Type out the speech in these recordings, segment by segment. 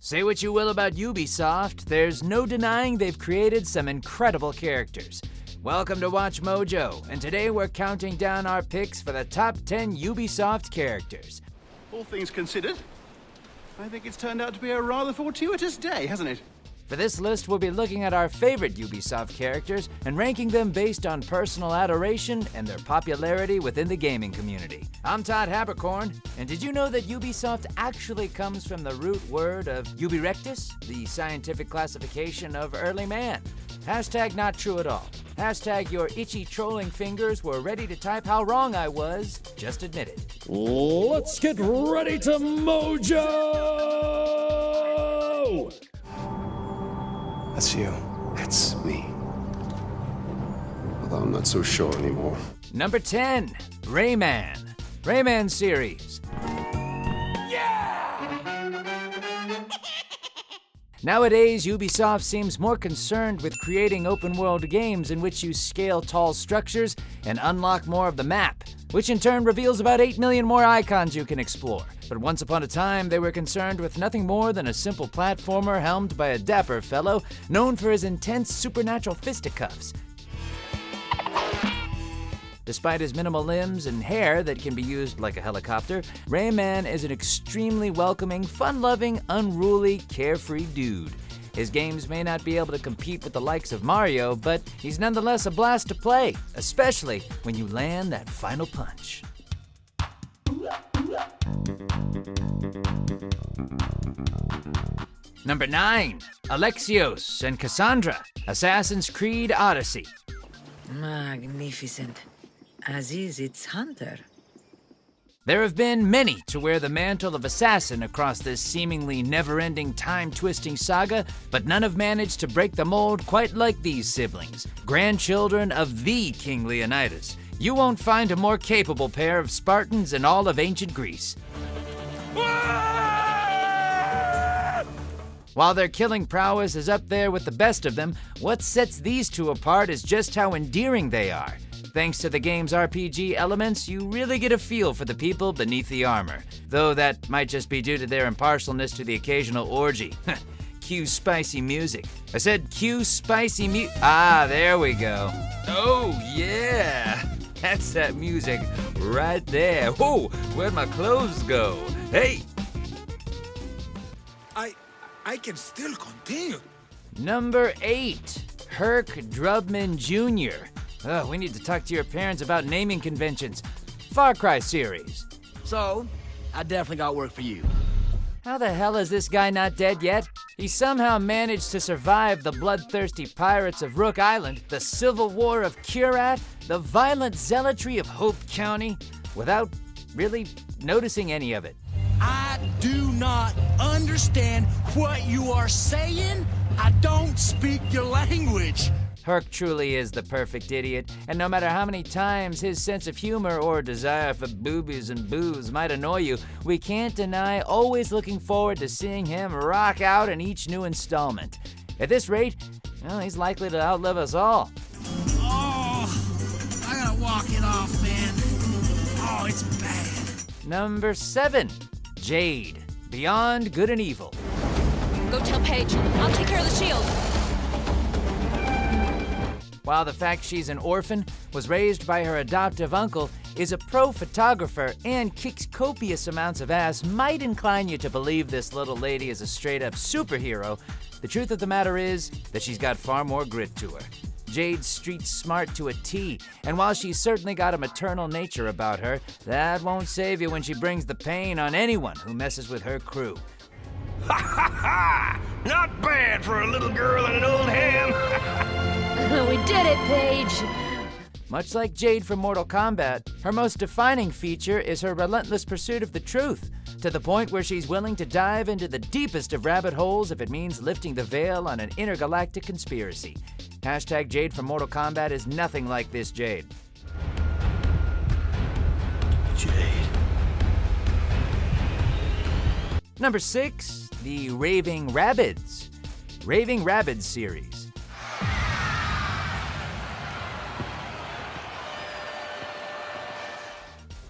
Say what you will about Ubisoft, there's no denying they've created some incredible characters. Welcome to Watch Mojo, and today we're counting down our picks for the top 10 Ubisoft characters. All things considered, I think it's turned out to be a rather fortuitous day, hasn't it? For this list, we'll be looking at our favorite Ubisoft characters and ranking them based on personal adoration and their popularity within the gaming community. I'm Todd Habercorn, and did you know that Ubisoft actually comes from the root word of Ubirectus, the scientific classification of early man? Hashtag not true at all. Hashtag your itchy trolling fingers were ready to type how wrong I was. Just admit it. Let's get ready to Mojo! That's you. That's me. Although I'm not so sure anymore. Number 10, Rayman. Rayman series. Nowadays, Ubisoft seems more concerned with creating open-world games in which you scale tall structures and unlock more of the map, which in turn reveals about 8 million more icons you can explore. But once upon a time, they were concerned with nothing more than a simple platformer helmed by a dapper fellow known for his intense supernatural fisticuffs. Despite his minimal limbs and hair that can be used like a helicopter, Rayman is an extremely welcoming, fun-loving, unruly, carefree dude. His games may not be able to compete with the likes of Mario, but he's nonetheless a blast to play, especially when you land that final punch. Number 9, Alexios and Cassandra, Assassin's Creed Odyssey. Magnificent. Aziz, it's Hunter. There have been many to wear the mantle of assassin across this seemingly never-ending, time-twisting saga, but none have managed to break the mold quite like these siblings, grandchildren of the King Leonidas. You won't find a more capable pair of Spartans in all of ancient Greece. While their killing prowess is up there with the best of them, what sets these two apart is just how endearing they are. Thanks to the game's RPG elements, you really get a feel for the people beneath the armor, though that might just be due to their impartialness to the occasional orgy. Cue spicy music. I said cue spicy there we go. Oh yeah, that's that music right there. Whoa, where'd my clothes go? Hey! I can still continue. Number 8, Herc Drubman Jr. We need to talk to your parents about naming conventions. Far Cry series. So, I definitely got work for you. How the hell is this guy not dead yet? He somehow managed to survive the bloodthirsty pirates of Rook Island, the Civil War of Curat, the violent zealotry of Hope County, without really noticing any of it. I do not understand what you are saying. I don't speak your language. Herc truly is the perfect idiot, and no matter how many times his sense of humor or desire for boobies and booze might annoy you, we can't deny always looking forward to seeing him rock out in each new installment. At this rate, well, he's likely to outlive us all. Oh, I gotta walk it off, man. Oh, it's bad. Number 7, Jade, Beyond Good and Evil. Go tell Paige. I'll take care of the shield. While the fact she's an orphan, was raised by her adoptive uncle, is a pro photographer, and kicks copious amounts of ass might incline you to believe this little lady is a straight-up superhero, the truth of the matter is that she's got far more grit to her. Jade's street smart to a T, and while she's certainly got a maternal nature about her, that won't save you when she brings the pain on anyone who messes with her crew. Ha ha ha! Not bad for a little girl and an old ham. We did it, Paige. Much like Jade from Mortal Kombat, her most defining feature is her relentless pursuit of the truth, to the point where she's willing to dive into the deepest of rabbit holes if it means lifting the veil on an intergalactic conspiracy. Hashtag Jade from Mortal Kombat is nothing like this Jade. Jade. Number 6, the Raving Rabbids. Raving Rabbid series.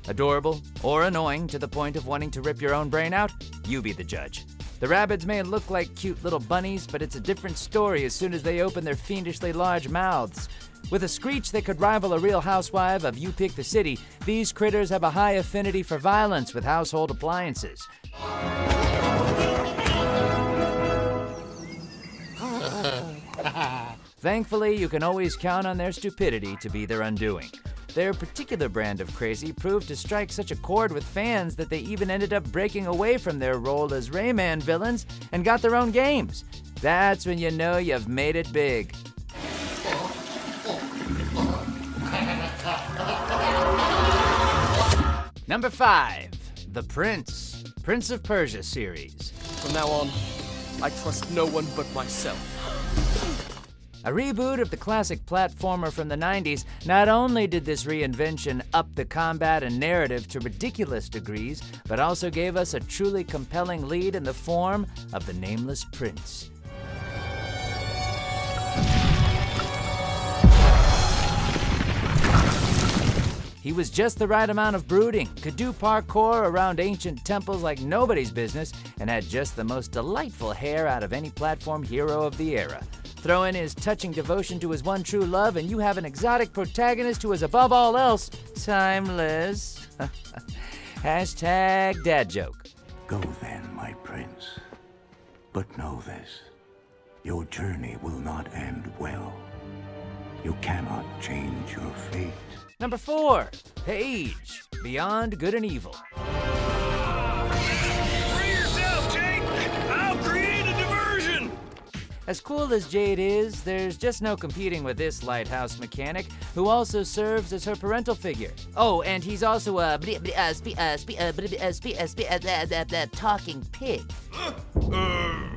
Adorable or annoying to the point of wanting to rip your own brain out? You be the judge. The rabbits may look like cute little bunnies, but it's a different story as soon as they open their fiendishly large mouths. With a screech that could rival a Real Housewife of You Pick the City, these critters have a high affinity for violence with household appliances. Thankfully, you can always count on their stupidity to be their undoing. Their particular brand of crazy proved to strike such a chord with fans that they even ended up breaking away from their role as Rayman villains and got their own games. That's when you know you've made it big. Number 5, The Prince of Persia series. From now on, I trust no one but myself. A reboot of the classic platformer from the 90s, not only did this reinvention up the combat and narrative to ridiculous degrees, but also gave us a truly compelling lead in the form of the nameless prince. He was just the right amount of brooding, could do parkour around ancient temples like nobody's business, and had just the most delightful hair out of any platform hero of the era. Throw in his touching devotion to his one true love, and you have an exotic protagonist who is above all else timeless. Hashtag dad joke. Go then, my prince. But know this, your journey will not end well. You cannot change your fate. Number 4, Paige, Beyond Good and Evil. Free yourself, Jade! I'll create a diversion! As cool as Jade is, there's just no competing with this lighthouse mechanic, who also serves as her parental figure. Oh, and he's also a talking pig.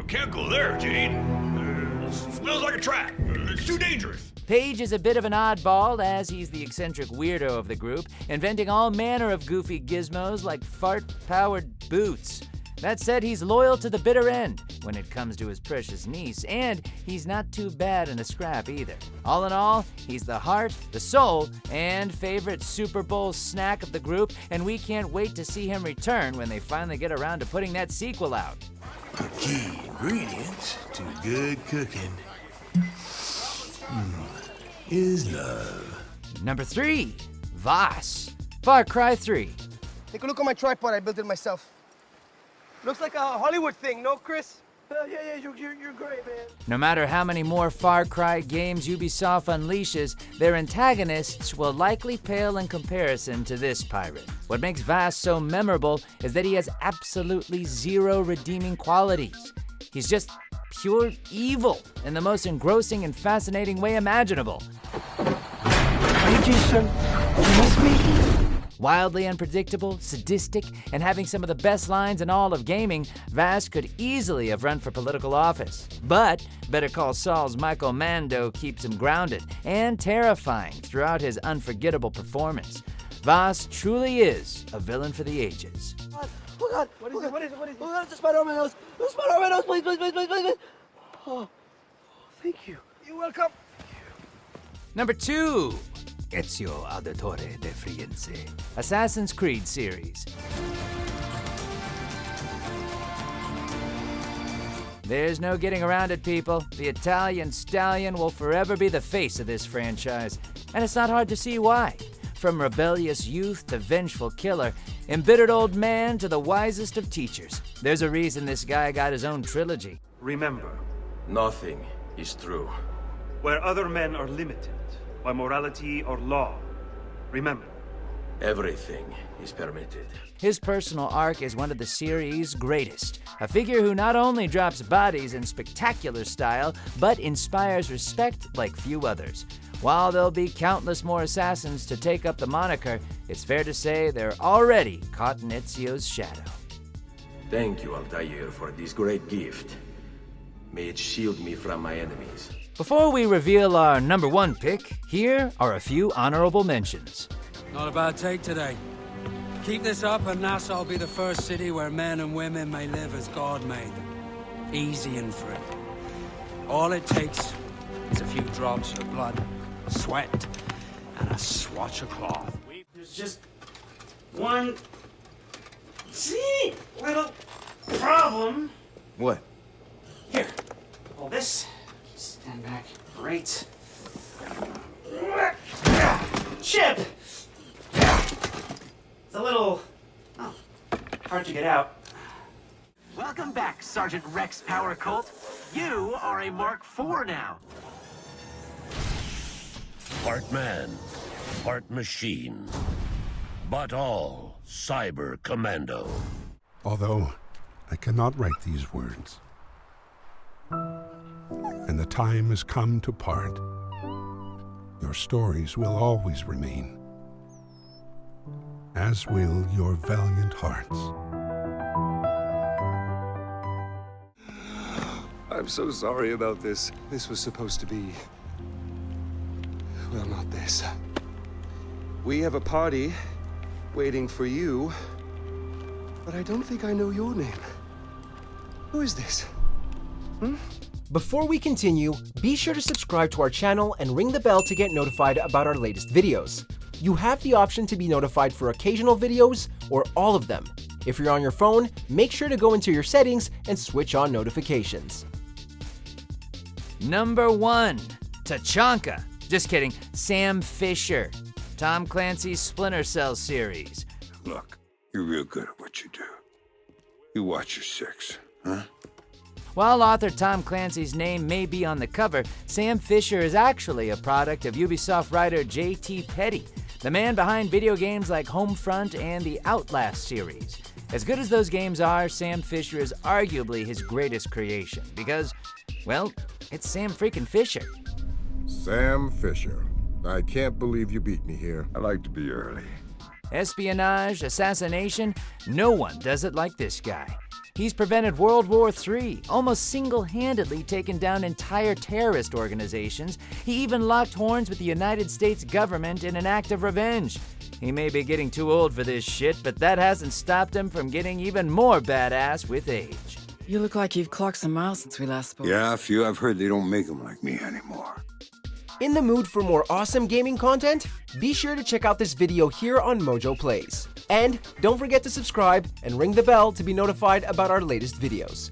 Can't go there, Jade. Smells like a trap. It's too dangerous. Paige is a bit of an oddball, as he's the eccentric weirdo of the group, inventing all manner of goofy gizmos like fart-powered boots. That said, he's loyal to the bitter end when it comes to his precious niece, and he's not too bad in a scrap either. All in all, he's the heart, the soul, and favorite Super Bowl snack of the group, and we can't wait to see him return when they finally get around to putting that sequel out. The key ingredients to good cooking is love. Number 3, Voss, Far Cry 3. Take a look at my tripod. I built it myself. Looks like a Hollywood thing, no, Chris? Yeah, you're great, man. No matter how many more Far Cry games Ubisoft unleashes, their antagonists will likely pale in comparison to this pirate. What makes Voss so memorable is that he has absolutely zero redeeming qualities. He's just pure evil in the most engrossing and fascinating way imaginable. Hey, Jason, you miss me? Wildly unpredictable, sadistic, and having some of the best lines in all of gaming, Voss could easily have run for political office. But Better Call Saul's Michael Mando keeps him grounded and terrifying throughout his unforgettable performance. Voss truly is a villain for the ages. Oh God! What is it? Oh God, it's a spider on my nose! There's a spider on my nose! Please! Oh, thank you. You're welcome. Number 2, Ezio Auditore de Frienze, Assassin's Creed series. There's no getting around it, people. The Italian stallion will forever be the face of this franchise, and it's not hard to see why. From rebellious youth to vengeful killer, embittered old man to the wisest of teachers, there's a reason this guy got his own trilogy. Remember, Nothing is true. where other men are limited by morality or law, remember, Everything is permitted. His personal arc is one of the series' greatest. A figure who not only drops bodies in spectacular style, but inspires respect like few others. While there'll be countless more assassins to take up the moniker, it's fair to say they're already caught in Ezio's shadow. Thank you, Altair, for this great gift. May it shield me from my enemies. Before we reveal our number 1 pick, here are a few honorable mentions. Not a bad take today. Keep this up and Nassau will be the first city where men and women may live as God made them. Easy and free. All it takes is a few drops of blood, sweat, and a swatch of cloth. There's just one teeny little problem. What? Here. Hold this. Stand back. Great. Chip! It's a little... oh, hard to get out. Welcome back, Sergeant Rex Power Colt. You are a Mark IV now. Part man, part machine, but all Cyber Commando. Although I cannot write these words, and the time has come to part, your stories will always remain, as will your valiant hearts. I'm so sorry about this. This was supposed to be... well, not this. We have a party waiting for you, but I don't think I know your name. Who is this? Before we continue, be sure to subscribe to our channel and ring the bell to get notified about our latest videos. You have the option to be notified for occasional videos or all of them. If you're on your phone, make sure to go into your settings and switch on notifications. Number 1, Tachanka. Just kidding, Sam Fisher. Tom Clancy's Splinter Cell series. Look, you're real good at what you do. You watch your six, huh? While author Tom Clancy's name may be on the cover, Sam Fisher is actually a product of Ubisoft writer J.T. Petty, the man behind video games like Homefront and the Outlast series. As good as those games are, Sam Fisher is arguably his greatest creation because, well, it's Sam freaking Fisher. Sam Fisher. I can't believe you beat me here. I like to be early. Espionage, assassination, no one does it like this guy. He's prevented World War III, almost single-handedly taken down entire terrorist organizations. He even locked horns with the United States government in an act of revenge. He may be getting too old for this shit, but that hasn't stopped him from getting even more badass with age. You look like you've clocked some miles since we last spoke. Yeah, a few. I've heard they don't make them like me anymore. In the mood for more awesome gaming content? Be sure to check out this video here on Mojo Plays. And don't forget to subscribe and ring the bell to be notified about our latest videos.